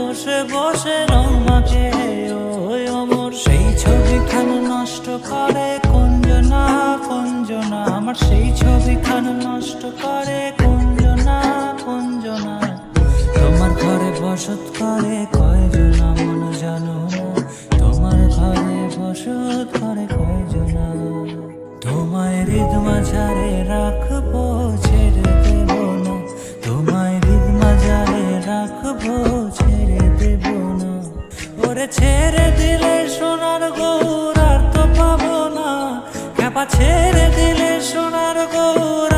বসে বসে রং মাখে ওই অমর। সেই ছবিখান নষ্ট করে কুঞ্জনা কুঞ্জনা, আমার সেই ছবিখান নষ্ট করে কুঞ্জনা কুঞ্জনা। তোমার ঘরে বসত করে কয়জনা মন জানো না, তোমার ঘরে বসত করে কয়জনা। তোমায় হৃদ মাঝারে রাখবো ছেড়ে দেব না, তোমায় হৃদ মাঝারে রাখবো ছেড়ে দেব না। ওরে ছেড়ে দিলে সোনার গৌর আর তো পাবো না, খ্যাপা ছেড়ে দিলে সোনার গৌর